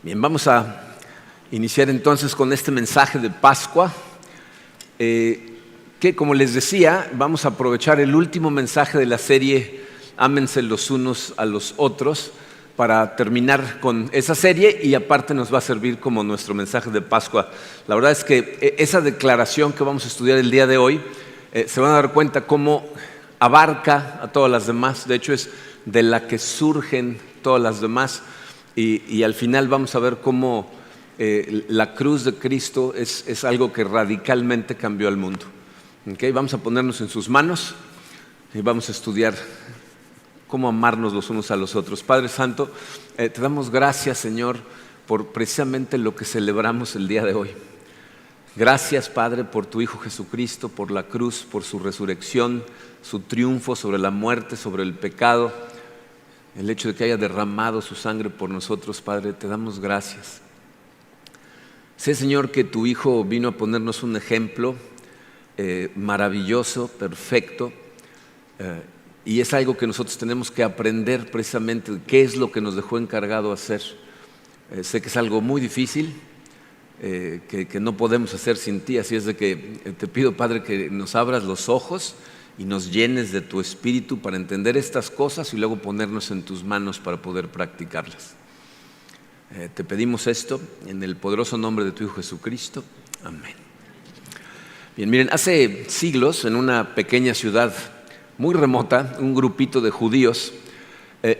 Bien, vamos a iniciar entonces con este mensaje de Pascua, que como les decía, vamos a aprovechar el último mensaje de la serie Ámense los unos a los otros para terminar con esa serie y aparte nos va a servir como nuestro mensaje de Pascua. La verdad es que esa declaración que vamos a estudiar el día de hoy, se van a dar cuenta cómo abarca a todas las demás. De hecho es de la que surgen todas las demás. Y al final vamos a ver cómo la cruz de Cristo es algo que radicalmente cambió al mundo. ¿Okay? Vamos a ponernos en sus manos y vamos a estudiar cómo amarnos los unos a los otros. Padre Santo, te damos gracias, Señor, por precisamente lo que celebramos el día de hoy. Gracias, Padre, por tu Hijo Jesucristo, por la cruz, por su resurrección, su triunfo sobre la muerte, sobre el pecado. El hecho de que haya derramado su sangre por nosotros, Padre, te damos gracias. Sé, Señor, que tu Hijo vino a ponernos un ejemplo maravilloso, perfecto, y es algo que nosotros tenemos que aprender precisamente, qué es lo que nos dejó encargado hacer. Sé que es algo muy difícil, que no podemos hacer sin ti, así es de que te pido, Padre, que nos abras los ojos y nos llenes de tu espíritu para entender estas cosas y luego ponernos en tus manos para poder practicarlas. Te pedimos esto en el poderoso nombre de tu Hijo Jesucristo. Amén. Bien, miren, hace siglos en una pequeña ciudad muy remota, un grupito de judíos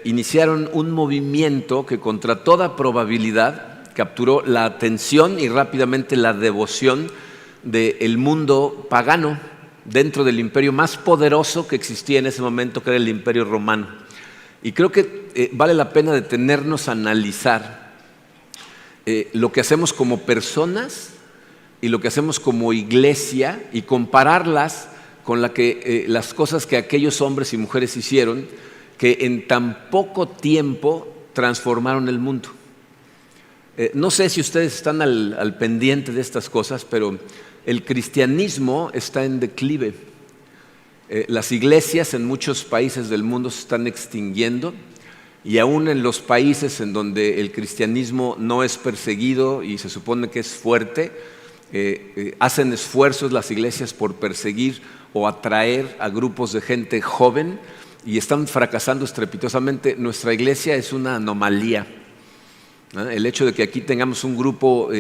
iniciaron un movimiento que contra toda probabilidad capturó la atención y rápidamente la devoción del mundo pagano, dentro del imperio más poderoso que existía en ese momento, que era el Imperio Romano. Y creo que vale la pena detenernos a analizar lo que hacemos como personas y lo que hacemos como iglesia y compararlas con las cosas que aquellos hombres y mujeres hicieron, que en tan poco tiempo transformaron el mundo. No sé si ustedes están al pendiente de estas cosas, pero el cristianismo está en declive. Las iglesias en muchos países del mundo se están extinguiendo y aún en los países en donde el cristianismo no es perseguido y se supone que es fuerte, hacen esfuerzos las iglesias por perseguir o atraer a grupos de gente joven y están fracasando estrepitosamente. Nuestra iglesia es una anomalía. El hecho de que aquí tengamos un grupo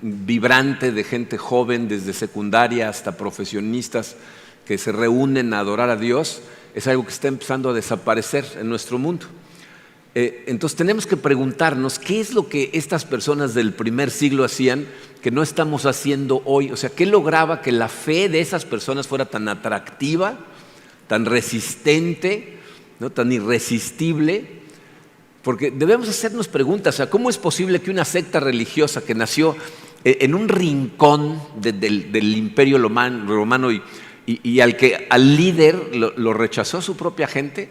vibrante de gente joven, desde secundaria hasta profesionistas, que se reúnen a adorar a Dios, es algo que está empezando a desaparecer en nuestro mundo. Entonces tenemos que preguntarnos qué es lo que estas personas del primer siglo hacían que no estamos haciendo hoy. O sea, ¿qué lograba que la fe de esas personas fuera tan atractiva, tan resistente, ¿no? Tan irresistible? Porque debemos hacernos preguntas, o sea, ¿cómo es posible que una secta religiosa que nació en un rincón del imperio romano y al líder lo rechazó su propia gente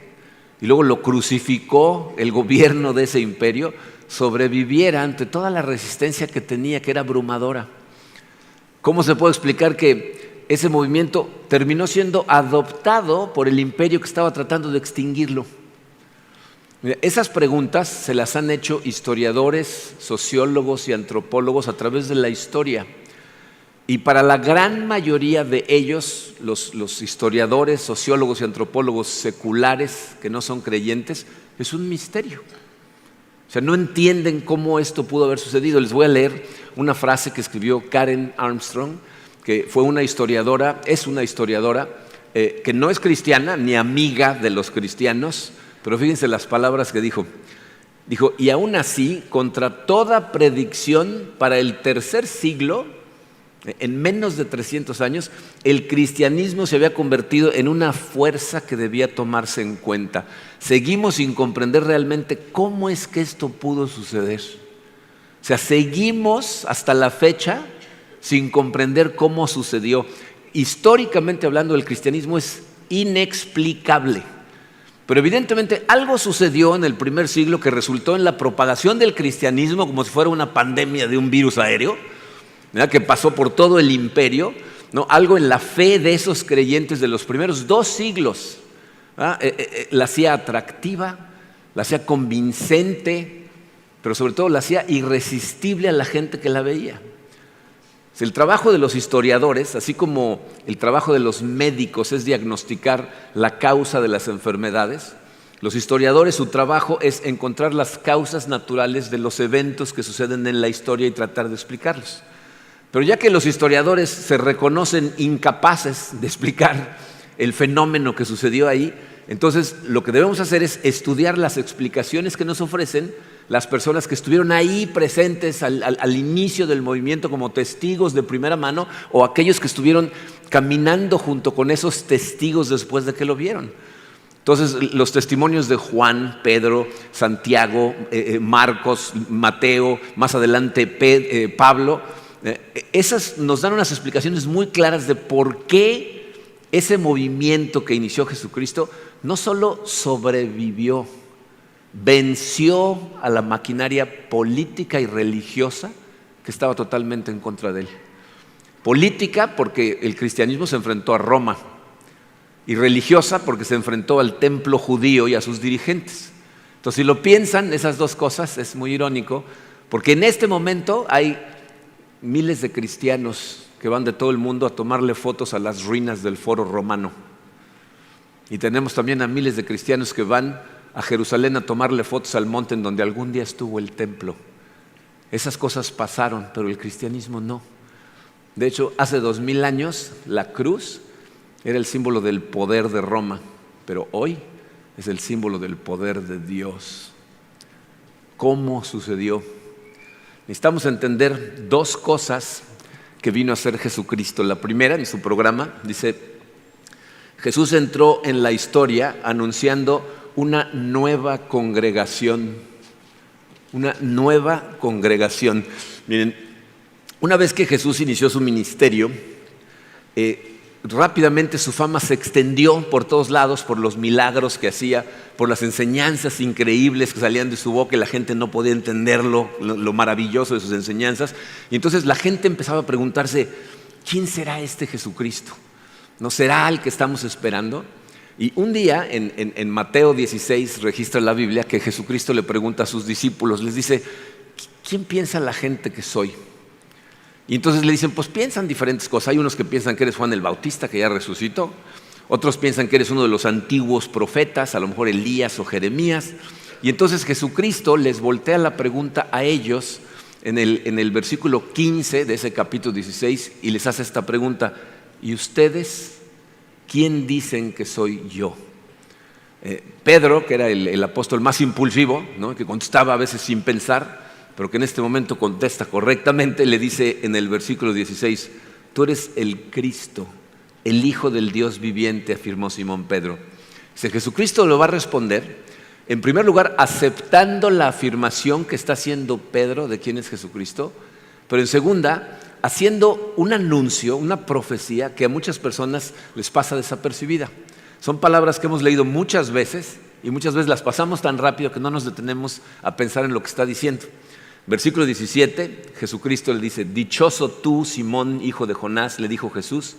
y luego lo crucificó el gobierno de ese imperio, sobreviviera ante toda la resistencia que tenía, que era abrumadora? ¿Cómo se puede explicar que ese movimiento terminó siendo adoptado por el imperio que estaba tratando de extinguirlo? Esas preguntas se las han hecho historiadores, sociólogos y antropólogos a través de la historia. Y para la gran mayoría de ellos, los historiadores, sociólogos y antropólogos seculares que no son creyentes, es un misterio. O sea, no entienden cómo esto pudo haber sucedido. Les voy a leer una frase que escribió Karen Armstrong, que fue una historiadora, es una historiadora que no es cristiana ni amiga de los cristianos. Pero fíjense las palabras que dijo. Dijo, y aún así, contra toda predicción para el tercer siglo, en menos de 300 años, el cristianismo se había convertido en una fuerza que debía tomarse en cuenta. Seguimos sin comprender realmente cómo es que esto pudo suceder. O sea, seguimos hasta la fecha sin comprender cómo sucedió. Históricamente hablando, el cristianismo es inexplicable. Pero evidentemente algo sucedió en el primer siglo que resultó en la propagación del cristianismo como si fuera una pandemia de un virus aéreo, ¿verdad? Que pasó por todo el imperio, ¿no? Algo en la fe de esos creyentes de los primeros 2 siglos, la hacía atractiva, la hacía convincente, pero sobre todo la hacía irresistible a la gente que la veía. El trabajo de los historiadores, así como el trabajo de los médicos es diagnosticar la causa de las enfermedades, los historiadores, su trabajo es encontrar las causas naturales de los eventos que suceden en la historia y tratar de explicarlos. Pero ya que los historiadores se reconocen incapaces de explicar el fenómeno que sucedió ahí, entonces lo que debemos hacer es estudiar las explicaciones que nos ofrecen las personas que estuvieron ahí presentes al inicio del movimiento como testigos de primera mano, o aquellos que estuvieron caminando junto con esos testigos después de que lo vieron. Entonces, los testimonios de Juan, Pedro, Santiago, Marcos, Mateo, más adelante Pablo, esas nos dan unas explicaciones muy claras de por qué ese movimiento que inició Jesucristo no solo sobrevivió, venció a la maquinaria política y religiosa que estaba totalmente en contra de él. Política porque el cristianismo se enfrentó a Roma, y religiosa porque se enfrentó al templo judío y a sus dirigentes. Entonces, si lo piensan, esas dos cosas, es muy irónico, porque en este momento hay miles de cristianos que van de todo el mundo a tomarle fotos a las ruinas del Foro Romano. Y tenemos también a miles de cristianos que van a Jerusalén a tomarle fotos al monte en donde algún día estuvo el templo. Esas cosas pasaron, pero el cristianismo no. De hecho, hace 2000 años la cruz era el símbolo del poder de Roma, pero hoy es el símbolo del poder de Dios. ¿Cómo sucedió? Necesitamos entender dos cosas que vino a hacer Jesucristo. La primera, en su programa, dice: Jesús entró en la historia anunciando una nueva congregación. Una nueva congregación. Miren, una vez que Jesús inició su ministerio, rápidamente su fama se extendió por todos lados, por los milagros que hacía, por las enseñanzas increíbles que salían de su boca, y la gente no podía entenderlo, lo maravilloso de sus enseñanzas. Y entonces la gente empezaba a preguntarse: ¿quién será este Jesucristo? ¿No será el que estamos esperando? Y un día en Mateo 16 registra la Biblia que Jesucristo le pregunta a sus discípulos, les dice: ¿quién piensa la gente que soy? Y entonces le dicen: pues piensan diferentes cosas. Hay unos que piensan que eres Juan el Bautista, que ya resucitó. Otros piensan que eres uno de los antiguos profetas, a lo mejor Elías o Jeremías. Y entonces Jesucristo les voltea la pregunta a ellos en el versículo 15 de ese capítulo 16 y les hace esta pregunta: ¿y ustedes quién dicen que soy yo? Pedro, que era el apóstol más impulsivo, ¿no?, que contestaba a veces sin pensar, pero que en este momento contesta correctamente, le dice en el versículo 16: tú eres el Cristo, el Hijo del Dios viviente, afirmó Simón Pedro. Dice, Jesucristo lo va a responder, en primer lugar, aceptando la afirmación que está haciendo Pedro de quién es Jesucristo, pero en segunda, haciendo un anuncio, una profecía que a muchas personas les pasa desapercibida. Son palabras que hemos leído muchas veces y muchas veces las pasamos tan rápido que no nos detenemos a pensar en lo que está diciendo. Versículo 17, Jesucristo le dice: dichoso tú, Simón, hijo de Jonás, le dijo Jesús,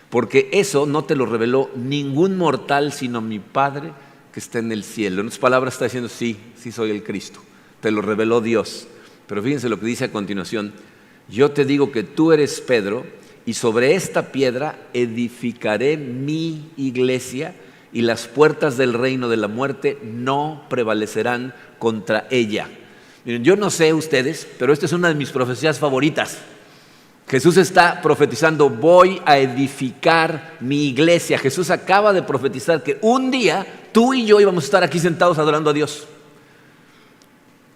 porque eso no te lo reveló ningún mortal, sino mi Padre que está en el cielo. En otras palabras está diciendo: sí soy el Cristo, te lo reveló Dios. Pero fíjense lo que dice a continuación: yo te digo que tú eres Pedro, y sobre esta piedra edificaré mi iglesia, y las puertas del reino de la muerte no prevalecerán contra ella. Miren, yo no sé ustedes, pero esta es una de mis profecías favoritas. Jesús está profetizando: voy a edificar mi iglesia. Jesús acaba de profetizar que un día tú y yo íbamos a estar aquí sentados adorando a Dios.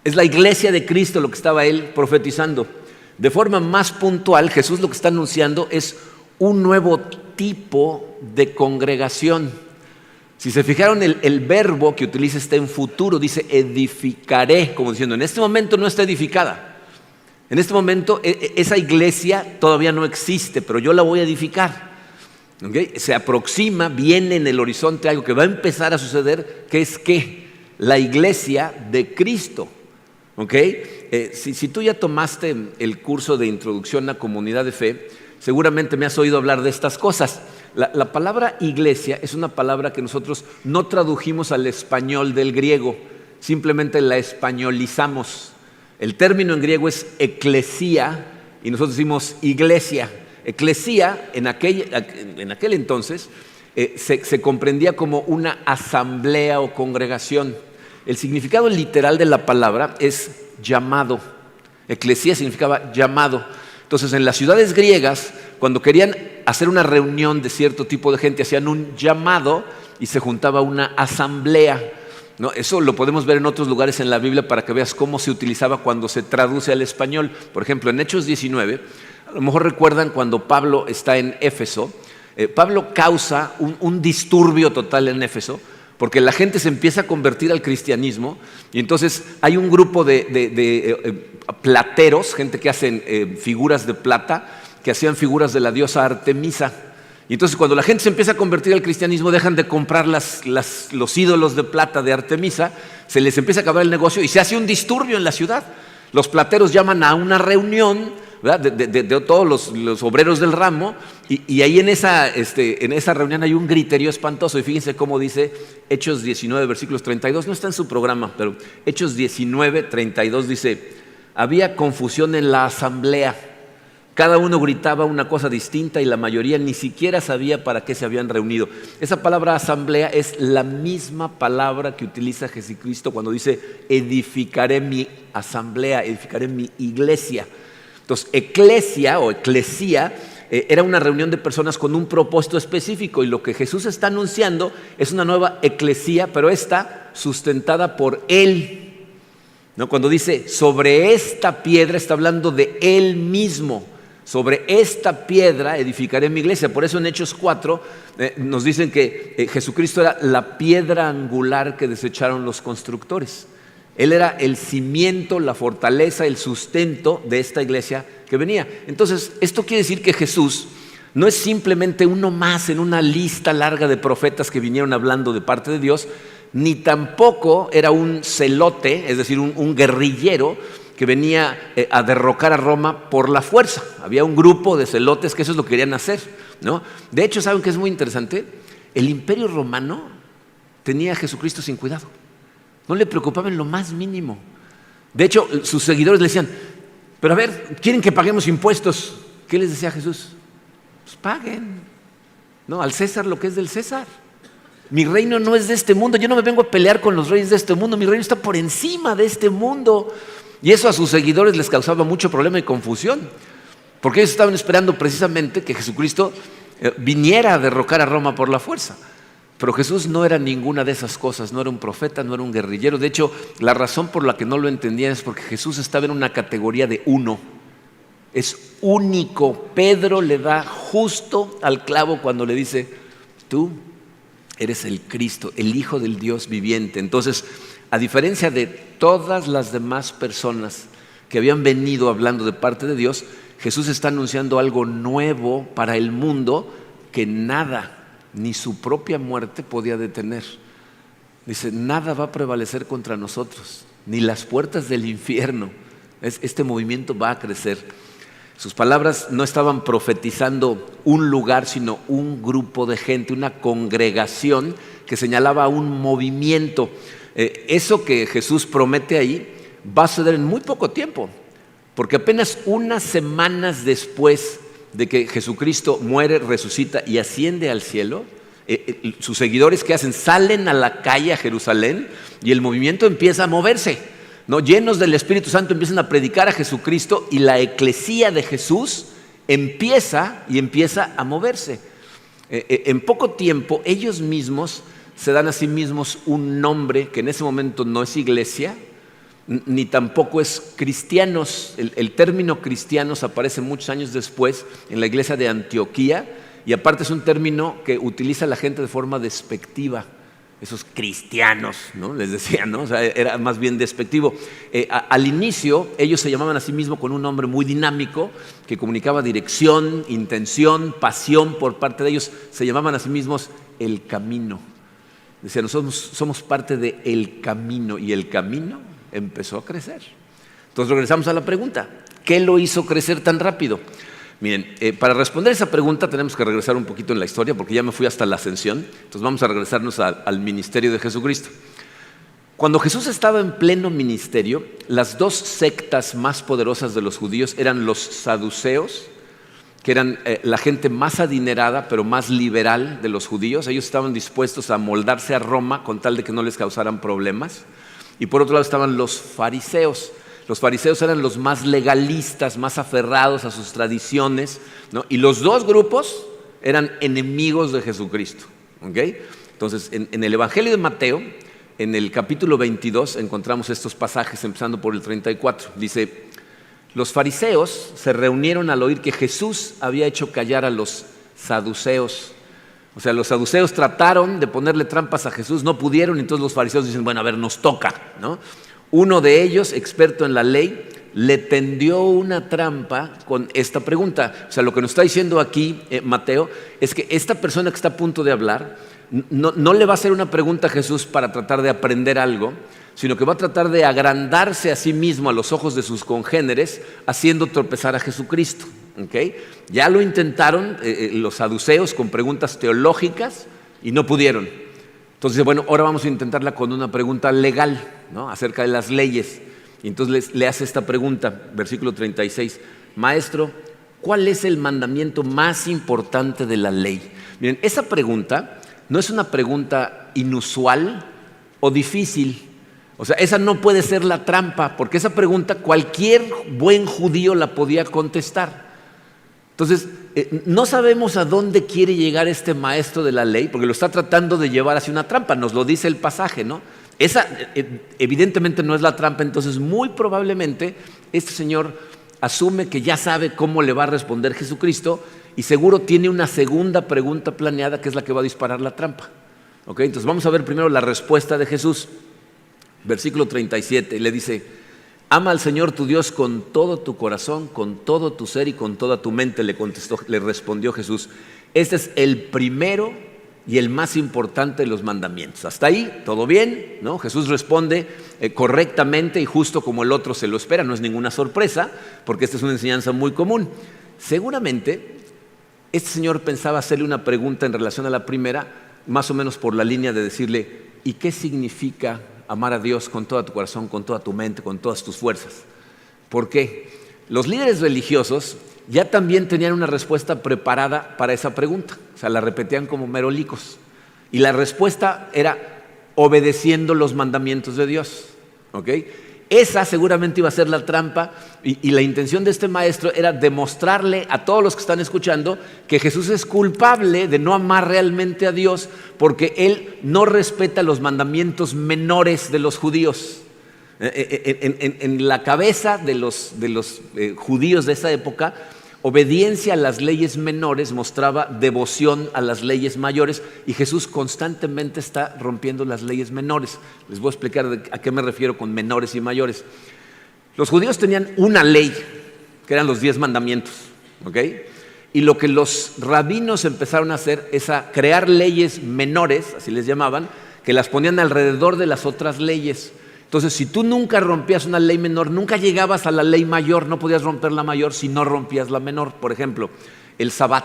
Es la iglesia de Cristo lo que estaba él profetizando. De forma más puntual, Jesús lo que está anunciando es un nuevo tipo de congregación. Si se fijaron, el verbo que utiliza está en futuro, dice edificaré, como diciendo, en este momento no está edificada. En este momento esa iglesia todavía no existe, pero yo la voy a edificar. ¿Okay? Se aproxima, viene en el horizonte algo que va a empezar a suceder, que es que la iglesia de Cristo. ¿Okay? Si tú ya tomaste el curso de introducción a comunidad de fe, seguramente me has oído hablar de estas cosas. La palabra iglesia es una palabra que nosotros no tradujimos al español del griego, simplemente la españolizamos. El término en griego es eclesía y nosotros decimos iglesia. Eclesía en aquel entonces se comprendía como una asamblea o congregación. El significado literal de la palabra es llamado. Eclesía significaba llamado. Entonces, en las ciudades griegas, cuando querían hacer una reunión de cierto tipo de gente, hacían un llamado y se juntaba una asamblea, ¿no? Eso lo podemos ver en otros lugares en la Biblia para que veas cómo se utilizaba cuando se traduce al español. Por ejemplo, en Hechos 19, a lo mejor recuerdan cuando Pablo está en Éfeso. Pablo causa un disturbio total en Éfeso, porque la gente se empieza a convertir al cristianismo y entonces hay un grupo de plateros, gente que hacen figuras de plata, que hacían figuras de la diosa Artemisa. Y entonces cuando la gente se empieza a convertir al cristianismo, dejan de comprar los ídolos de plata de Artemisa, se les empieza a acabar el negocio y se hace un disturbio en la ciudad. Los plateros llaman a una reunión, ¿verdad?, de todos los obreros del ramo, y ahí en esa reunión hay un griterío espantoso. Y fíjense cómo dice Hechos 19, versículos 32, no está en su programa, pero Hechos 19, 32 dice: había confusión en la asamblea, cada uno gritaba una cosa distinta y la mayoría ni siquiera sabía para qué se habían reunido. Esa palabra asamblea es la misma palabra que utiliza Jesucristo cuando dice: edificaré mi asamblea, edificaré mi iglesia. Entonces, eclesia o eclesía era una reunión de personas con un propósito específico, y lo que Jesús está anunciando es una nueva eclesía, pero esta sustentada por Él, ¿no? Cuando dice sobre esta piedra, está hablando de Él mismo. Sobre esta piedra edificaré mi iglesia. Por eso en Hechos 4 nos dicen que Jesucristo era la piedra angular que desecharon los constructores. Él era el cimiento, la fortaleza, el sustento de esta iglesia que venía. Entonces, esto quiere decir que Jesús no es simplemente uno más en una lista larga de profetas que vinieron hablando de parte de Dios, ni tampoco era un celote, es decir, un guerrillero que venía a derrocar a Roma por la fuerza. Había un grupo de celotes que eso es lo que querían hacer, ¿no? De hecho, ¿saben qué es muy interesante? El Imperio Romano tenía a Jesucristo sin cuidado. No le preocupaba en lo más mínimo. De hecho, sus seguidores le decían: pero a ver, ¿quieren que paguemos impuestos? ¿Qué les decía Jesús? Pues paguen, ¿no? Al César lo que es del César. Mi reino no es de este mundo. Yo no me vengo a pelear con los reyes de este mundo. Mi reino está por encima de este mundo. Y eso a sus seguidores les causaba mucho problema y confusión, porque ellos estaban esperando precisamente que Jesucristo viniera a derrocar a Roma por la fuerza. Pero Jesús no era ninguna de esas cosas, no era un profeta, no era un guerrillero. De hecho, la razón por la que no lo entendían es porque Jesús estaba en una categoría de uno. Es único. Pedro le da justo al clavo cuando le dice: tú eres el Cristo, el Hijo del Dios viviente. Entonces, a diferencia de todas las demás personas que habían venido hablando de parte de Dios, Jesús está anunciando algo nuevo para el mundo que nada, ni su propia muerte podía detener. Dice: nada va a prevalecer contra nosotros, ni las puertas del infierno. Este movimiento va a crecer. Sus palabras no estaban profetizando un lugar, sino un grupo de gente, una congregación que señalaba un movimiento. Eso que Jesús promete ahí va a suceder en muy poco tiempo, porque apenas unas semanas después de que Jesucristo muere, resucita y asciende al cielo, sus seguidores, ¿qué hacen? Salen a la calle, a Jerusalén, y el movimiento empieza a moverse, ¿no? Llenos del Espíritu Santo empiezan a predicar a Jesucristo, y la eclesía de Jesús empieza a moverse. En poco tiempo ellos mismos se dan a sí mismos un nombre que en ese momento no es iglesia, ni tampoco es cristianos. El término cristianos aparece muchos años después en la iglesia de Antioquía, y aparte es un término que utiliza la gente de forma despectiva. Esos cristianos, ¿no? Les decían, ¿no? O sea, era más bien despectivo. Al inicio ellos se llamaban a sí mismos con un nombre muy dinámico que comunicaba dirección, intención, pasión por parte de ellos. Se llamaban a sí mismos el camino. Decían: nosotros somos parte de el camino, y el camino empezó a crecer. Entonces regresamos a la pregunta: ¿qué lo hizo crecer tan rápido? Miren, para responder esa pregunta tenemos que regresar un poquito en la historia, porque ya me fui hasta la ascensión. Entonces vamos a regresarnos al ministerio de Jesucristo. Cuando Jesús estaba en pleno ministerio, las dos sectas más poderosas de los judíos eran los saduceos, que eran la gente más adinerada pero más liberal de los judíos. Ellos estaban dispuestos a moldarse a Roma con tal de que no les causaran problemas. Y por otro lado estaban los fariseos. Los fariseos eran los más legalistas, más aferrados a sus tradiciones, ¿no? Y los dos grupos eran enemigos de Jesucristo, ¿okay? Entonces, en el Evangelio de Mateo, en el capítulo 22, encontramos estos pasajes empezando por el 34. Dice: los fariseos se reunieron al oír que Jesús había hecho callar a los saduceos. O sea, los saduceos trataron de ponerle trampas a Jesús, no pudieron, entonces los fariseos dicen: bueno, a ver, nos toca, ¿no? Uno de ellos, experto en la ley, le tendió una trampa con esta pregunta. O sea, lo que nos está diciendo aquí Mateo es que esta persona que está a punto de hablar no le va a hacer una pregunta a Jesús para tratar de aprender algo, sino que va a tratar de agrandarse a sí mismo a los ojos de sus congéneres, haciendo tropezar a Jesucristo. ¿Okay? Ya lo intentaron los saduceos con preguntas teológicas y no pudieron. Entonces, bueno, ahora vamos a intentarla con una pregunta legal, ¿no? Acerca de las leyes. Y entonces le hace esta pregunta, versículo 36: Maestro, ¿cuál es el mandamiento más importante de la ley? Miren, esa pregunta no es una pregunta inusual o difícil. O sea, esa no puede ser la trampa, porque esa pregunta cualquier buen judío la podía contestar. Entonces, no sabemos a dónde quiere llegar este maestro de la ley, porque lo está tratando de llevar hacia una trampa, nos lo dice el pasaje, ¿no? Esa evidentemente no es la trampa, entonces muy probablemente este señor asume que ya sabe cómo le va a responder Jesucristo y seguro tiene una segunda pregunta planeada que es la que va a disparar la trampa. ¿Okay? Entonces vamos a ver primero la respuesta de Jesús. Versículo 37, le dice: ama al Señor tu Dios con todo tu corazón, con todo tu ser y con toda tu mente, le respondió Jesús. Este es el primero y el más importante de los mandamientos. Hasta ahí, todo bien, ¿no? Jesús responde correctamente y justo como el otro se lo espera. No es ninguna sorpresa, porque esta es una enseñanza muy común. Seguramente, este señor pensaba hacerle una pregunta en relación a la primera, más o menos por la línea de decirle: ¿y qué significa amar a Dios con todo tu corazón, con toda tu mente, con todas tus fuerzas? ¿Por qué? Los líderes religiosos ya también tenían una respuesta preparada para esa pregunta. O sea, la repetían como merolicos. Y la respuesta era obedeciendo los mandamientos de Dios. ¿Ok? Esa seguramente iba a ser la trampa y la intención de este maestro era demostrarle a todos los que están escuchando que Jesús es culpable de no amar realmente a Dios porque Él no respeta los mandamientos menores de los judíos. En la cabeza de los judíos de esa época, obediencia a las leyes menores mostraba devoción a las leyes mayores y Jesús constantemente está rompiendo las leyes menores. Les voy a explicar a qué me refiero con menores y mayores. Los judíos tenían una ley, que eran los 10 mandamientos, ¿ok? Y lo que los rabinos empezaron a hacer es a crear leyes menores, así les llamaban, que las ponían alrededor de las otras leyes. Entonces, si tú nunca rompías una ley menor, nunca llegabas a la ley mayor, no podías romper la mayor si no rompías la menor. Por ejemplo, el Sabbat,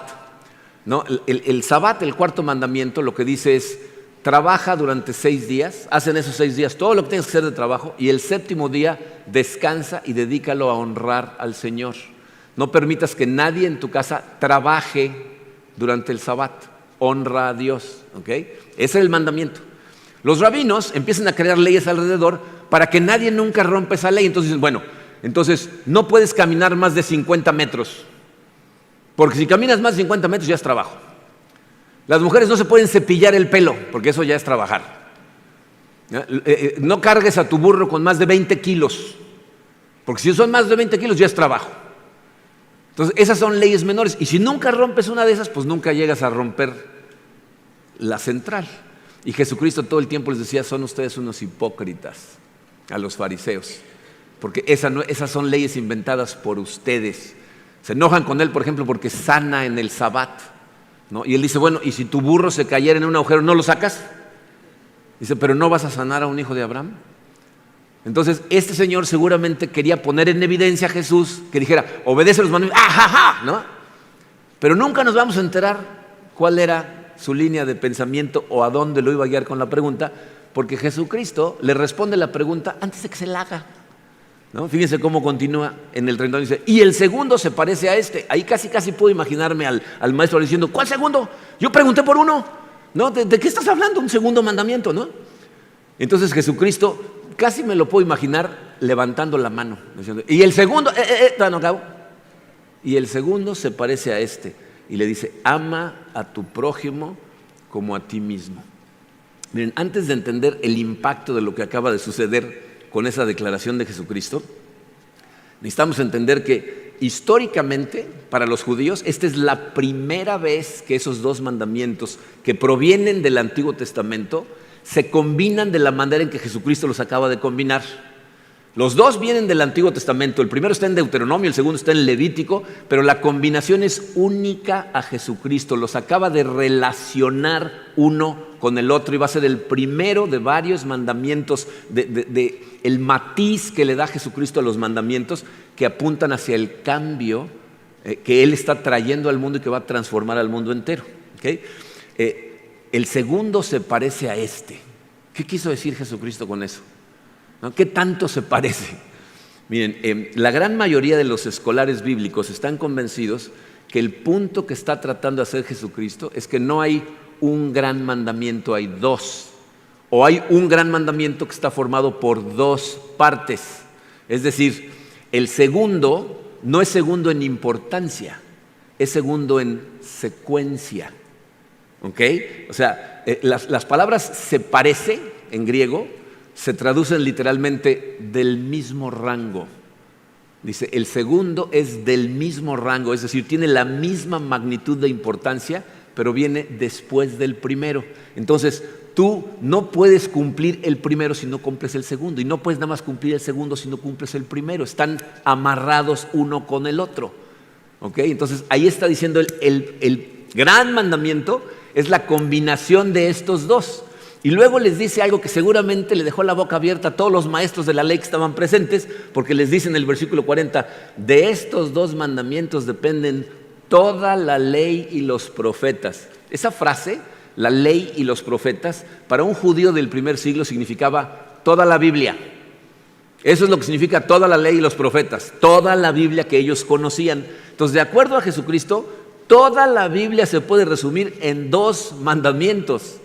¿no? El Sabbat, el cuarto mandamiento, lo que dice es: trabaja durante 6 días, haz en esos 6 días todo lo que tienes que hacer de trabajo y el séptimo día descansa y dedícalo a honrar al Señor. No permitas que nadie en tu casa trabaje durante el Sabbat, honra a Dios, ¿ok? Ese es el mandamiento. Los rabinos empiezan a crear leyes alrededor para que nadie nunca rompa esa ley. Entonces dicen: bueno, entonces no puedes caminar más de 50 metros, porque si caminas más de 50 metros ya es trabajo. Las mujeres no se pueden cepillar el pelo, porque eso ya es trabajar. No cargues a tu burro con más de 20 kilos, porque si son más de 20 kilos ya es trabajo. Entonces esas son leyes menores, y si nunca rompes una de esas, pues nunca llegas a romper la central. Y Jesucristo todo el tiempo les decía: son ustedes unos hipócritas, a los fariseos, porque esas son leyes inventadas por ustedes. Se enojan con él, por ejemplo, porque sana en el Sabbat, ¿no? Y él dice: bueno, ¿y si tu burro se cayera en un agujero, no lo sacas? Dice: ¿pero no vas a sanar a un hijo de Abraham? Entonces este señor seguramente quería poner en evidencia a Jesús, que dijera: obedece los mandamientos, ¡ah, ¿no? Pero nunca nos vamos a enterar cuál era su línea de pensamiento o a dónde lo iba a guiar con la pregunta, porque Jesucristo le responde la pregunta antes de que se la haga, ¿no? Fíjense cómo continúa en el 31, dice, y el segundo se parece a este. Ahí casi puedo imaginarme al maestro diciendo, ¿cuál segundo? Yo pregunté por uno, ¿no? ¿De qué estás hablando? Un segundo mandamiento, ¿no? Entonces Jesucristo, casi me lo puedo imaginar levantando la mano, diciendo, y el segundo, no acabo. Y el segundo se parece a este, y le dice, ama a tu prójimo como a ti mismo. Miren, antes de entender el impacto de lo que acaba de suceder con esa declaración de Jesucristo, necesitamos entender que históricamente para los judíos esta es la primera vez que esos dos mandamientos que provienen del Antiguo Testamento se combinan de la manera en que Jesucristo los acaba de combinar. Los dos vienen del Antiguo Testamento, el primero está en Deuteronomio, el segundo está en Levítico, pero la combinación es única a Jesucristo, los acaba de relacionar uno con el otro y va a ser el primero de varios mandamientos, de el matiz que le da Jesucristo a los mandamientos que apuntan hacia el cambio que Él está trayendo al mundo y que va a transformar al mundo entero. ¿Okay? El segundo se parece a este. ¿Qué quiso decir Jesucristo con eso? ¿No? ¿Qué tanto se parece? Miren, la gran mayoría de los escolares bíblicos están convencidos que el punto que está tratando de hacer Jesucristo es que no hay un gran mandamiento, hay dos. O hay un gran mandamiento que está formado por dos partes. Es decir, el segundo no es segundo en importancia, es segundo en secuencia. ¿Ok? O sea, las palabras se parece en griego se traducen literalmente del mismo rango. Dice, el segundo es del mismo rango, es decir, tiene la misma magnitud de importancia, pero viene después del primero. Entonces, tú no puedes cumplir el primero si no cumples el segundo, y no puedes nada más cumplir el segundo si no cumples el primero. Están amarrados uno con el otro. ¿Ok? Entonces, ahí está diciendo el gran mandamiento es la combinación de estos dos. Y luego les dice algo que seguramente le dejó la boca abierta a todos los maestros de la ley que estaban presentes, porque les dice en el versículo 40, de estos dos mandamientos dependen toda la ley y los profetas. Esa frase, la ley y los profetas, para un judío del primer siglo significaba toda la Biblia. Eso es lo que significa toda la ley y los profetas, toda la Biblia que ellos conocían. Entonces, de acuerdo a Jesucristo, toda la Biblia se puede resumir en dos mandamientos.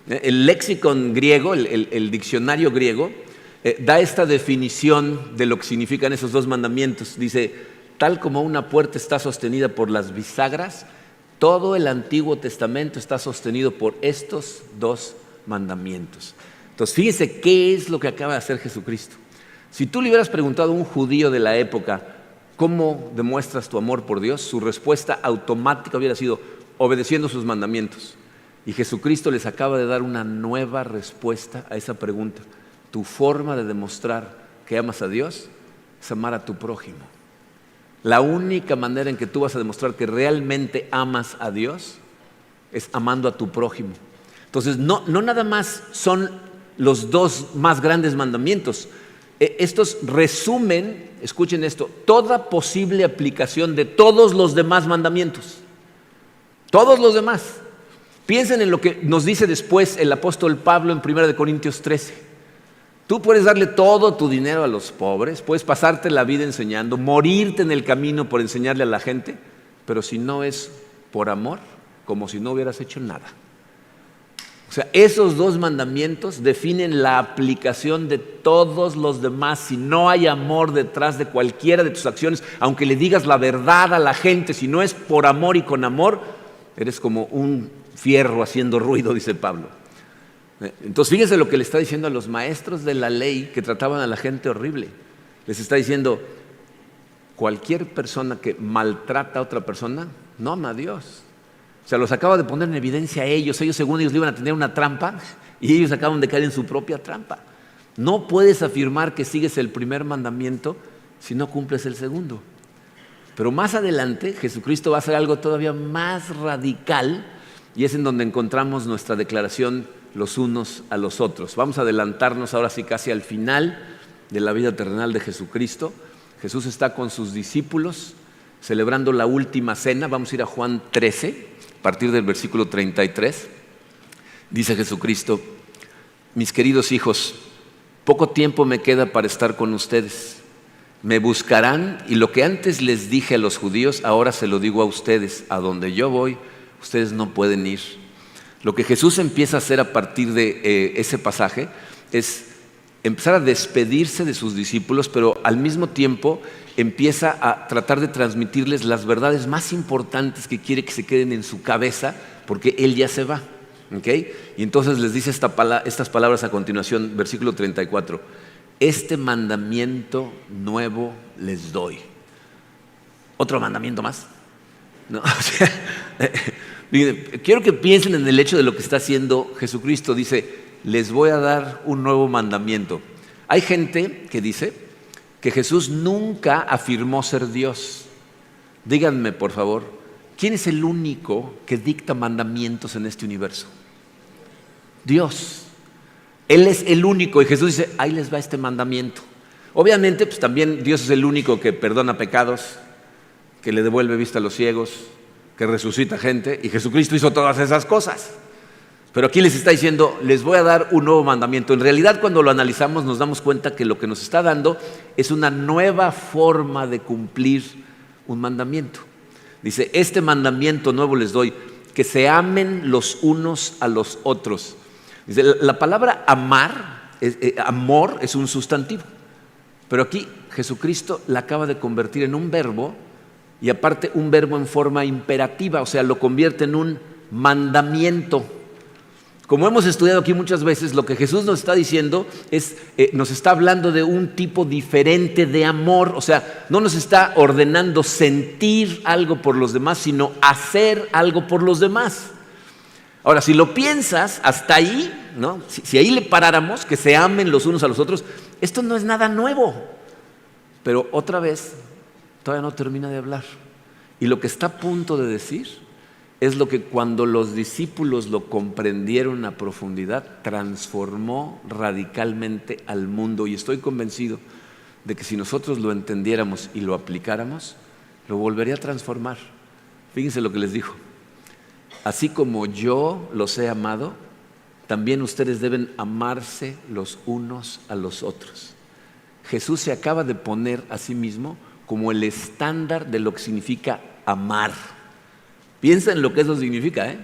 El léxico griego, el diccionario griego, da esta definición de lo que significan esos dos mandamientos. Dice, tal como una puerta está sostenida por las bisagras, todo el Antiguo Testamento está sostenido por estos dos mandamientos. Entonces, fíjense qué es lo que acaba de hacer Jesucristo. Si tú le hubieras preguntado a un judío de la época, ¿cómo demuestras tu amor por Dios? Su respuesta automática hubiera sido, obedeciendo sus mandamientos. Y Jesucristo les acaba de dar una nueva respuesta a esa pregunta. Tu forma de demostrar que amas a Dios es amar a tu prójimo. La única manera en que tú vas a demostrar que realmente amas a Dios es amando a tu prójimo. Entonces, no nada más son los dos más grandes mandamientos. Estos resumen, escuchen esto, toda posible aplicación de todos los demás mandamientos. Todos los demás. Piensen en lo que nos dice después el apóstol Pablo en 1 Corintios 13. Tú puedes darle todo tu dinero a los pobres, puedes pasarte la vida enseñando, morirte en el camino por enseñarle a la gente, pero si no es por amor, como si no hubieras hecho nada. O sea, esos dos mandamientos definen la aplicación de todos los demás. Si no hay amor detrás de cualquiera de tus acciones, aunque le digas la verdad a la gente, si no es por amor y con amor, eres como un fierro haciendo ruido, dice Pablo. Entonces fíjense lo que le está diciendo a los maestros de la ley que trataban a la gente horrible. Les está diciendo, cualquier persona que maltrata a otra persona no ama a Dios. O sea, los acaba de poner en evidencia a ellos. Ellos según ellos le iban a tener una trampa y ellos acaban de caer en su propia trampa. No puedes afirmar que sigues el primer mandamiento si no cumples el segundo. Pero más adelante Jesucristo va a hacer algo todavía más radical y es en donde encontramos nuestra declaración los unos a los otros. Vamos a adelantarnos ahora sí casi al final de la vida terrenal de Jesucristo. Jesús está con sus discípulos celebrando la última cena. Vamos a ir a Juan 13, a partir del versículo 33. Dice Jesucristo, mis queridos hijos, poco tiempo me queda para estar con ustedes. Me buscarán y lo que antes les dije a los judíos, ahora se lo digo a ustedes. A donde yo voy, ustedes no pueden ir. Lo que Jesús empieza a hacer a partir de ese pasaje es empezar a despedirse de sus discípulos, pero al mismo tiempo empieza a tratar de transmitirles las verdades más importantes que quiere que se queden en su cabeza, porque Él ya se va. ¿Okay? Y entonces les dice estas palabras a continuación, versículo 34. Este mandamiento nuevo les doy. ¿Otro mandamiento más? No, o sea, quiero que piensen en el hecho de lo que está haciendo Jesucristo. Dice, les voy a dar un nuevo mandamiento. Hay gente que dice que Jesús nunca afirmó ser Dios. Díganme, por favor, ¿quién es el único que dicta mandamientos en este universo? Dios. Él es el único, y Jesús dice, ahí les va este mandamiento. Obviamente, pues también Dios es el único que perdona pecados, que le devuelve vista a los ciegos, que resucita gente, y Jesucristo hizo todas esas cosas. Pero aquí les está diciendo, les voy a dar un nuevo mandamiento. En realidad, cuando lo analizamos, nos damos cuenta que lo que nos está dando es una nueva forma de cumplir un mandamiento. Dice, este mandamiento nuevo les doy, que se amen los unos a los otros. Dice, la palabra amar, amor es un sustantivo, pero aquí Jesucristo la acaba de convertir en un verbo, y aparte un verbo en forma imperativa, o sea, lo convierte en un mandamiento. Como hemos estudiado aquí muchas veces, lo que Jesús nos está diciendo es, nos está hablando de un tipo diferente de amor, o sea, no nos está ordenando sentir algo por los demás, sino hacer algo por los demás. Ahora, si lo piensas hasta ahí, ¿no? Si ahí le paráramos, que se amen los unos a los otros, esto no es nada nuevo. Pero otra vez, todavía no termina de hablar. Y lo que está a punto de decir es lo que cuando los discípulos lo comprendieron a profundidad, transformó radicalmente al mundo. Y estoy convencido de que si nosotros lo entendiéramos y lo aplicáramos, lo volvería a transformar. Fíjense lo que les dijo. Así como yo los he amado, también ustedes deben amarse los unos a los otros. Jesús se acaba de poner a sí mismo como el estándar de lo que significa amar. Piensa en lo que eso significa,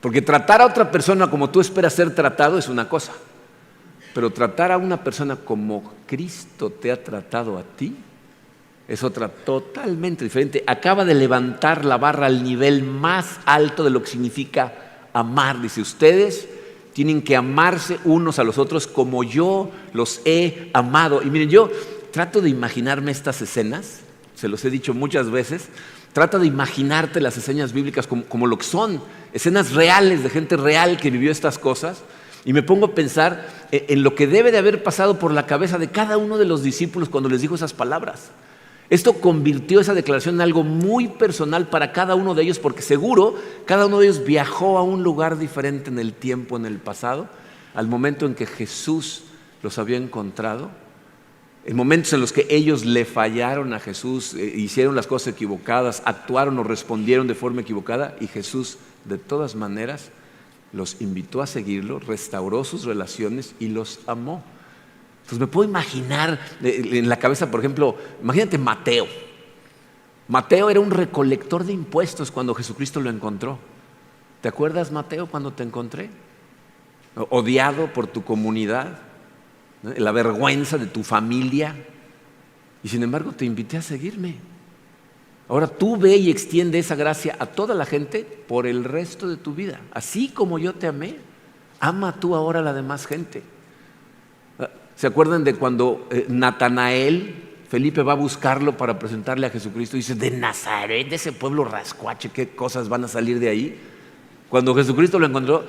Porque tratar a otra persona como tú esperas ser tratado es una cosa, pero tratar a una persona como Cristo te ha tratado a ti es otra totalmente diferente. Acaba de levantar la barra al nivel más alto de lo que significa amar. Dice, ustedes tienen que amarse unos a los otros como yo los he amado. Y miren, yo trato de imaginarme estas escenas, se los he dicho muchas veces, trata de imaginarte las escenas bíblicas como lo que son, escenas reales de gente real que vivió estas cosas, y me pongo a pensar en lo que debe de haber pasado por la cabeza de cada uno de los discípulos cuando les dijo esas palabras. Esto convirtió esa declaración en algo muy personal para cada uno de ellos, porque seguro cada uno de ellos viajó a un lugar diferente en el tiempo, en el pasado, al momento en que Jesús los había encontrado, en momentos en los que ellos le fallaron a Jesús, hicieron las cosas equivocadas, actuaron o respondieron de forma equivocada, y Jesús de todas maneras los invitó a seguirlo, restauró sus relaciones y los amó. Entonces me puedo imaginar en la cabeza, por ejemplo, imagínate Mateo. Mateo era un recolector de impuestos cuando Jesucristo lo encontró. ¿Te acuerdas, Mateo, cuando te encontré? Odiado por tu comunidad, ¿no? La vergüenza de tu familia, y sin embargo te invité a seguirme. Ahora tú ve y extiende esa gracia a toda la gente por el resto de tu vida. Así como yo te amé, ama tú ahora a la demás gente. ¿Se acuerdan de cuando Natanael, Felipe va a buscarlo para presentarle a Jesucristo? Y dice, de Nazaret, de ese pueblo rascuache, ¿qué cosas van a salir de ahí? Cuando Jesucristo lo encontró,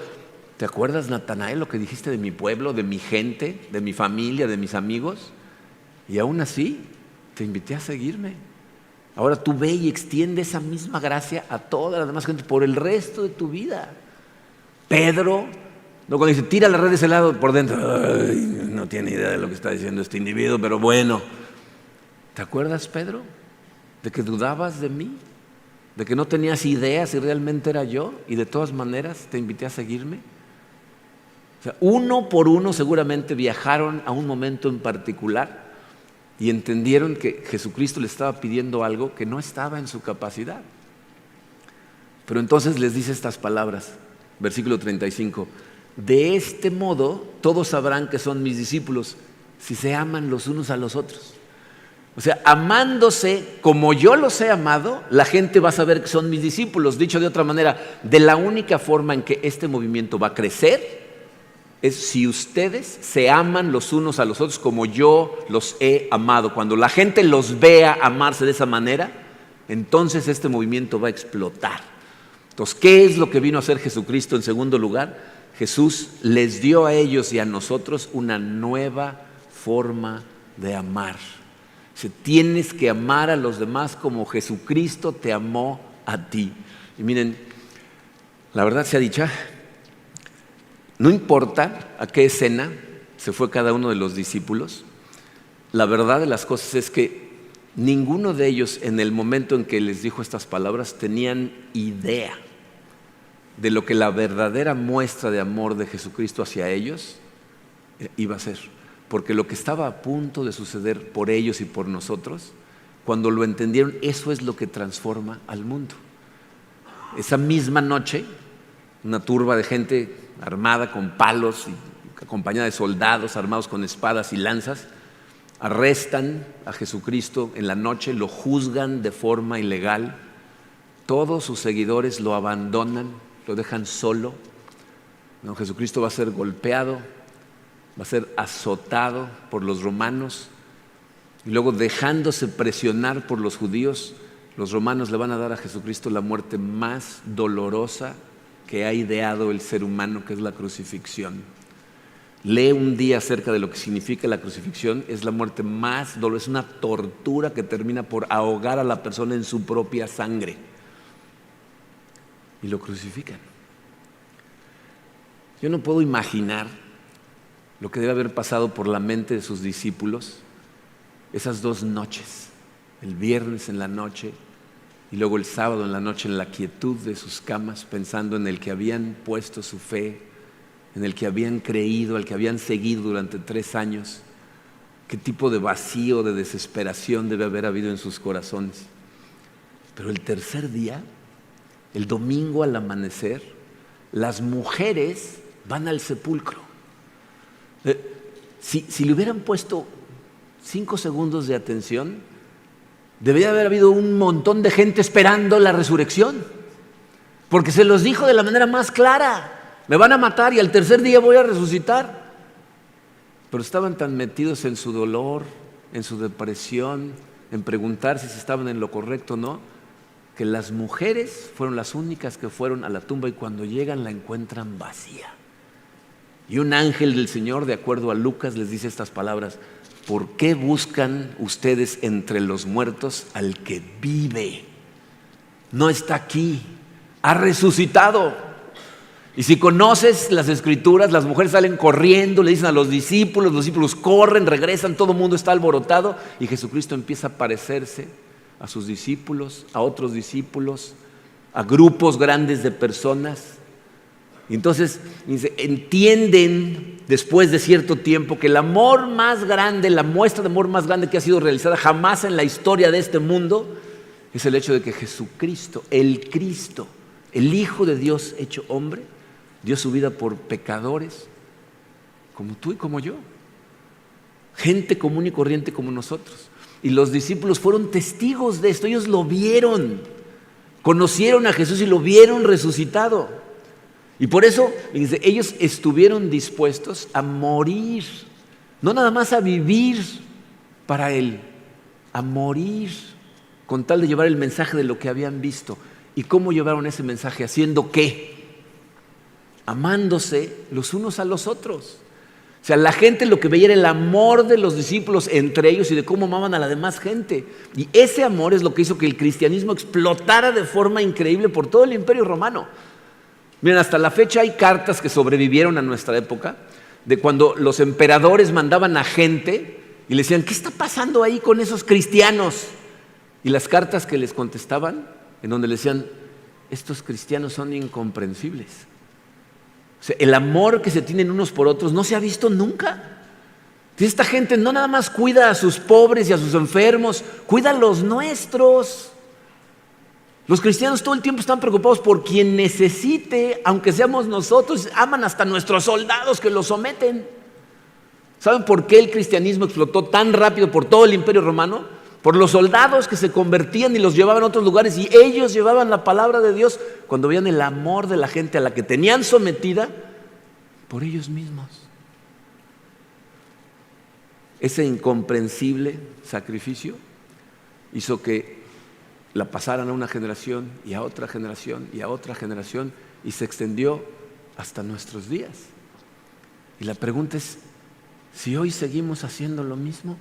¿te acuerdas, Natanael, lo que dijiste de mi pueblo, de mi gente, de mi familia, de mis amigos? Y aún así, te invité a seguirme. Ahora tú ve y extiende esa misma gracia a toda la demás gente por el resto de tu vida. Pedro, no, cuando dice, tira la red de ese lado, por dentro, ay, no tiene idea de lo que está diciendo este individuo, pero bueno. ¿Te acuerdas, Pedro? De que dudabas de mí, de que no tenías idea si realmente era yo, y de todas maneras te invité a seguirme. O sea, uno por uno seguramente viajaron a un momento en particular y entendieron que Jesucristo les estaba pidiendo algo que no estaba en su capacidad. Pero entonces les dice estas palabras, versículo 35, de este modo todos sabrán que son mis discípulos si se aman los unos a los otros. O sea, amándose como yo los he amado, la gente va a saber que son mis discípulos. Dicho de otra manera, de la única forma en que este movimiento va a crecer es si ustedes se aman los unos a los otros como yo los he amado. Cuando la gente los vea amarse de esa manera, entonces este movimiento va a explotar. Entonces, ¿qué es lo que vino a hacer Jesucristo en segundo lugar? Jesús les dio a ellos y a nosotros una nueva forma de amar. Tienes que amar a los demás como Jesucristo te amó a ti. Y miren, la verdad sea dicha, no importa a qué escena se fue cada uno de los discípulos, la verdad de las cosas es que ninguno de ellos en el momento en que les dijo estas palabras tenían idea de lo que la verdadera muestra de amor de Jesucristo hacia ellos iba a ser. Porque lo que estaba a punto de suceder por ellos y por nosotros, cuando lo entendieron, eso es lo que transforma al mundo. Esa misma noche, una turba de gente armada con palos y acompañada de soldados armados con espadas y lanzas, arrestan a Jesucristo en la noche, lo juzgan de forma ilegal, todos sus seguidores lo abandonan, lo dejan solo. No, Jesucristo va a ser golpeado, va a ser azotado por los romanos y luego, dejándose presionar por los judíos, los romanos le van a dar a Jesucristo la muerte más dolorosa que ha ideado el ser humano, que es la crucifixión. Lee un día acerca de lo que significa la crucifixión. Es la muerte más dolorosa, es una tortura que termina por ahogar a la persona en su propia sangre. Y lo crucifican. Yo no puedo imaginar lo que debe haber pasado por la mente de sus discípulos esas 2 noches, el viernes en la noche y luego el sábado en la noche, en la quietud de sus camas, pensando en el que habían puesto su fe, en el que habían creído, al que habían seguido durante 3 años. Qué tipo de vacío, de desesperación debe haber habido en sus corazones. Pero el tercer día, el domingo al amanecer, las mujeres van al sepulcro. Si le hubieran puesto 5 segundos de atención, debería haber habido un montón de gente esperando la resurrección, porque se los dijo de la manera más clara: me van a matar y al tercer día voy a resucitar. Pero estaban tan metidos en su dolor, en su depresión, en preguntarse si estaban en lo correcto o no, que las mujeres fueron las únicas que fueron a la tumba y cuando llegan la encuentran vacía. Y un ángel del Señor, de acuerdo a Lucas, les dice estas palabras: ¿por qué buscan ustedes entre los muertos al que vive? No está aquí, ha resucitado. Y si conoces las Escrituras, las mujeres salen corriendo, le dicen a los discípulos corren, regresan, todo el mundo está alborotado y Jesucristo empieza a aparecerse a sus discípulos, a otros discípulos, a grupos grandes de personas. Y entonces entienden después de cierto tiempo que el amor más grande, la muestra de amor más grande que ha sido realizada jamás en la historia de este mundo, es el hecho de que Jesucristo, el Cristo, el Hijo de Dios hecho hombre, dio su vida por pecadores como tú y como yo, gente común y corriente como nosotros. Y los discípulos fueron testigos de esto, ellos lo vieron, conocieron a Jesús y lo vieron resucitado. Y por eso ellos estuvieron dispuestos a morir, no nada más a vivir para Él, a morir con tal de llevar el mensaje de lo que habían visto. ¿Y cómo llevaron ese mensaje? ¿Haciendo qué? Amándose los unos a los otros. O sea, la gente lo que veía era el amor de los discípulos entre ellos y de cómo amaban a la demás gente. Y ese amor es lo que hizo que el cristianismo explotara de forma increíble por todo el Imperio Romano. Miren, hasta la fecha hay cartas que sobrevivieron a nuestra época, de cuando los emperadores mandaban a gente y le decían: ¿qué está pasando ahí con esos cristianos? Y las cartas que les contestaban, en donde le decían: estos cristianos son incomprensibles. O sea, el amor que se tienen unos por otros no se ha visto nunca. Esta gente no nada más cuida a sus pobres y a sus enfermos, cuida a los nuestros. Los cristianos todo el tiempo están preocupados por quien necesite, aunque seamos nosotros. Aman hasta nuestros soldados que los someten. ¿Saben por qué el cristianismo explotó tan rápido por todo el Imperio Romano? Por los soldados que se convertían y los llevaban a otros lugares, y ellos llevaban la palabra de Dios cuando veían el amor de la gente a la que tenían sometida por ellos mismos. Ese incomprensible sacrificio hizo que la pasaran a una generación y a otra generación y a otra generación, y se extendió hasta nuestros días. Y la pregunta es, si hoy seguimos haciendo lo mismo,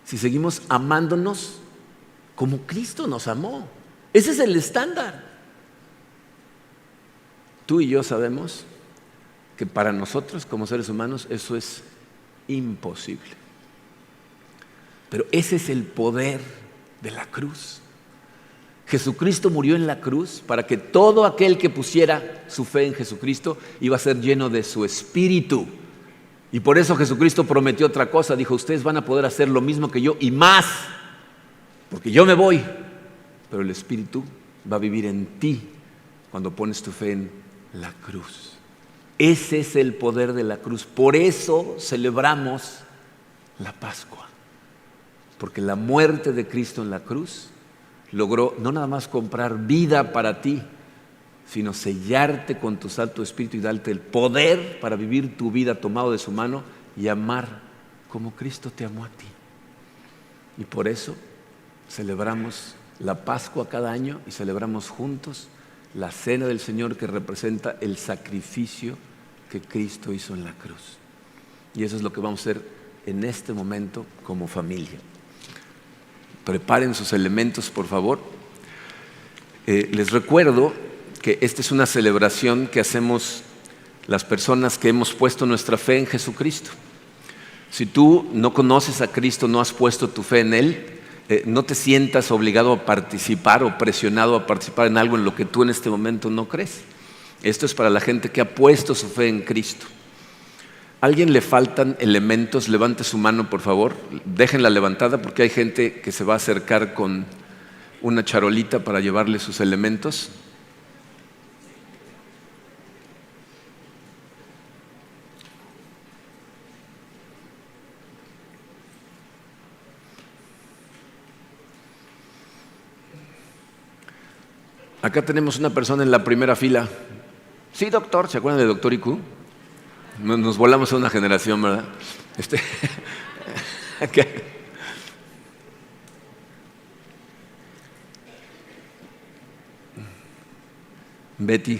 si seguimos amándonos como Cristo nos amó. Ese es el estándar. Tú y yo sabemos que para nosotros como seres humanos eso es imposible. Pero ese es el poder de la cruz. Jesucristo murió en la cruz para que todo aquel que pusiera su fe en Jesucristo iba a ser lleno de su Espíritu. Y por eso Jesucristo prometió otra cosa. Dijo, ustedes van a poder hacer lo mismo que yo y más, porque yo me voy, pero el Espíritu va a vivir en ti cuando pones tu fe en la cruz. Ese es el poder de la cruz. Por eso celebramos la Pascua, porque la muerte de Cristo en la cruz logró no nada más comprar vida para ti, sino sellarte con tu Santo Espíritu y darte el poder para vivir tu vida tomado de su mano y amar como Cristo te amó a ti. Y por eso celebramos la Pascua cada año y celebramos juntos la Cena del Señor, que representa el sacrificio que Cristo hizo en la cruz. Y eso es lo que vamos a hacer en este momento como familia. Preparen sus elementos, por favor. Les recuerdo que esta es una celebración que hacemos las personas que hemos puesto nuestra fe en Jesucristo. Si tú no conoces a Cristo, no has puesto tu fe en Él, no te sientas obligado a participar o presionado a participar en algo en lo que tú en este momento no crees. Esto es para la gente que ha puesto su fe en Cristo. ¿A alguien le faltan elementos? Levante su mano, por favor. Déjenla levantada porque hay gente que se va a acercar con una charolita para llevarle sus elementos. Acá tenemos una persona en la primera fila. Sí, doctor, ¿se acuerdan de doctor IQ? Nos volamos a una generación, ¿verdad? Acá. Betty,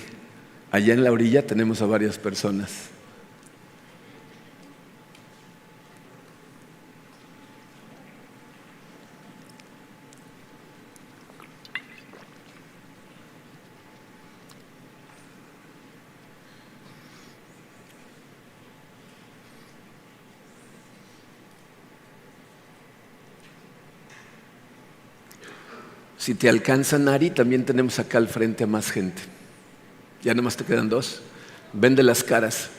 allá en la orilla tenemos a varias personas. Si te alcanza, Nari, también tenemos acá al frente a más gente. Ya nomás te quedan dos. Vende las caras.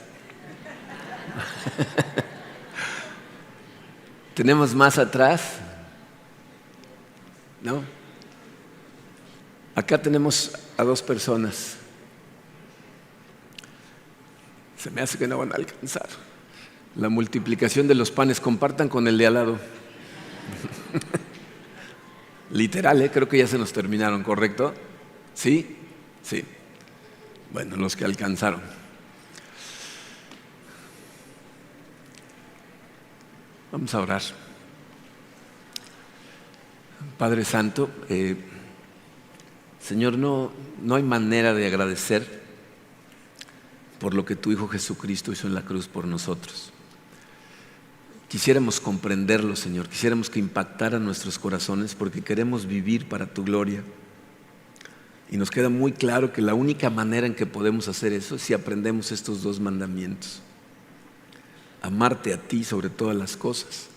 Tenemos más atrás. ¿No? Acá tenemos a dos personas. Se me hace que no van a alcanzar. La multiplicación de los panes, compartan con el de al lado. Literal, creo que ya se nos terminaron, ¿correcto? ¿Sí? Sí. Bueno, los que alcanzaron. Vamos a orar. Padre Santo, Señor, no hay manera de agradecer por lo que tu Hijo Jesucristo hizo en la cruz por nosotros. Quisiéramos comprenderlo, Señor, quisiéramos que impactara nuestros corazones porque queremos vivir para tu gloria. Y nos queda muy claro que la única manera en que podemos hacer eso es si aprendemos estos dos mandamientos. Amarte a ti sobre todas las cosas.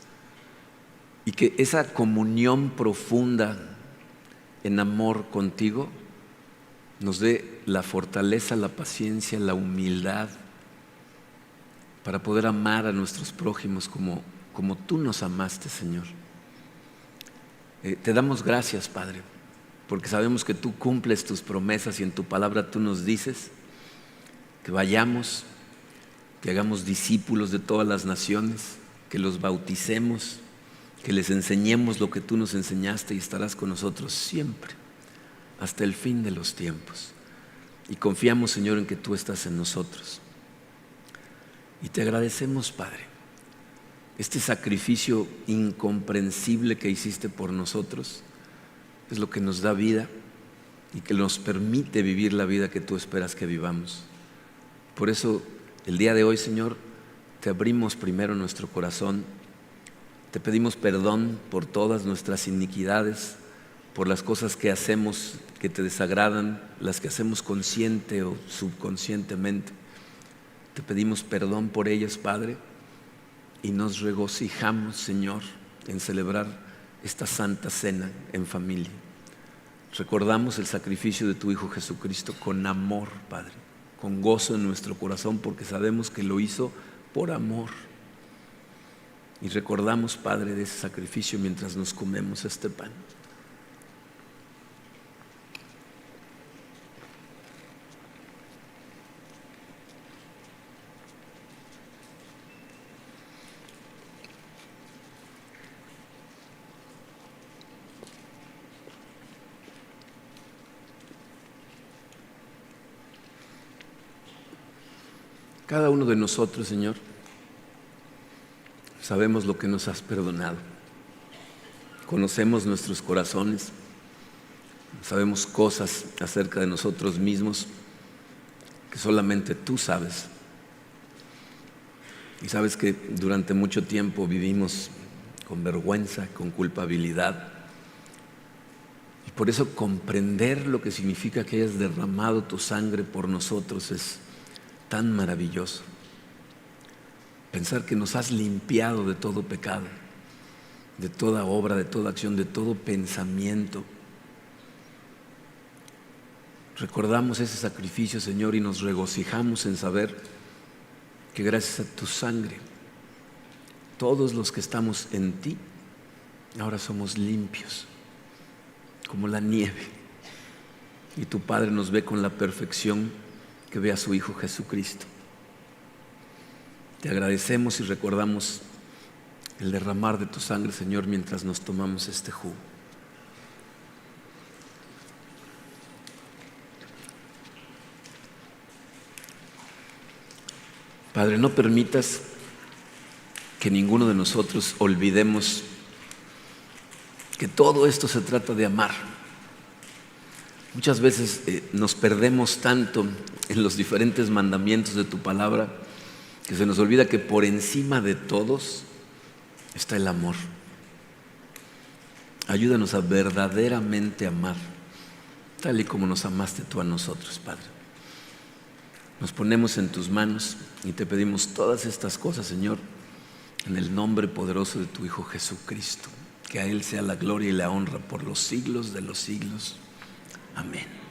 Y que esa comunión profunda en amor contigo nos dé la fortaleza, la paciencia, la humildad para poder amar a nuestros prójimos como tú nos amaste, Señor. Te damos gracias, Padre, porque sabemos que tú cumples tus promesas y en tu palabra tú nos dices que vayamos, que hagamos discípulos de todas las naciones, que los bauticemos, que les enseñemos lo que tú nos enseñaste y estarás con nosotros siempre, hasta el fin de los tiempos. Y confiamos, Señor, en que tú estás en nosotros. Y te agradecemos, Padre, este sacrificio incomprensible que hiciste por nosotros es lo que nos da vida y que nos permite vivir la vida que tú esperas que vivamos. Por eso, el día de hoy, Señor, te abrimos primero nuestro corazón, te pedimos perdón por todas nuestras iniquidades, por las cosas que hacemos que te desagradan, las que hacemos consciente o subconscientemente. Te pedimos perdón por ellas, Padre, y nos regocijamos, Señor, en celebrar esta santa cena en familia. Recordamos el sacrificio de tu Hijo Jesucristo con amor, Padre, con gozo en nuestro corazón, porque sabemos que lo hizo por amor. Y recordamos, Padre, de ese sacrificio mientras nos comemos este pan. Cada uno de nosotros, Señor, sabemos lo que nos has perdonado. Conocemos nuestros corazones, sabemos cosas acerca de nosotros mismos que solamente tú sabes. Y sabes que durante mucho tiempo vivimos con vergüenza, con culpabilidad. Y por eso comprender lo que significa que hayas derramado tu sangre por nosotros es tan maravilloso. Pensar que nos has limpiado de todo pecado, de toda obra, de toda acción, de todo pensamiento. Recordamos ese sacrificio, Señor, y nos regocijamos en saber que gracias a tu sangre, todos los que estamos en ti, ahora somos limpios, como la nieve. Y tu Padre nos ve con la perfección que ve a su Hijo Jesucristo. Te agradecemos y recordamos el derramar de tu sangre, Señor, mientras nos tomamos este jugo. Padre, no permitas que ninguno de nosotros olvidemos que todo esto se trata de amar. Muchas veces nos perdemos tanto en los diferentes mandamientos de tu palabra que se nos olvida que por encima de todos está el amor. Ayúdanos a verdaderamente amar, tal y como nos amaste tú a nosotros, Padre. Nos ponemos en tus manos y te pedimos todas estas cosas, Señor, en el nombre poderoso de tu Hijo Jesucristo. Que a Él sea la gloria y la honra por los siglos de los siglos. Amén.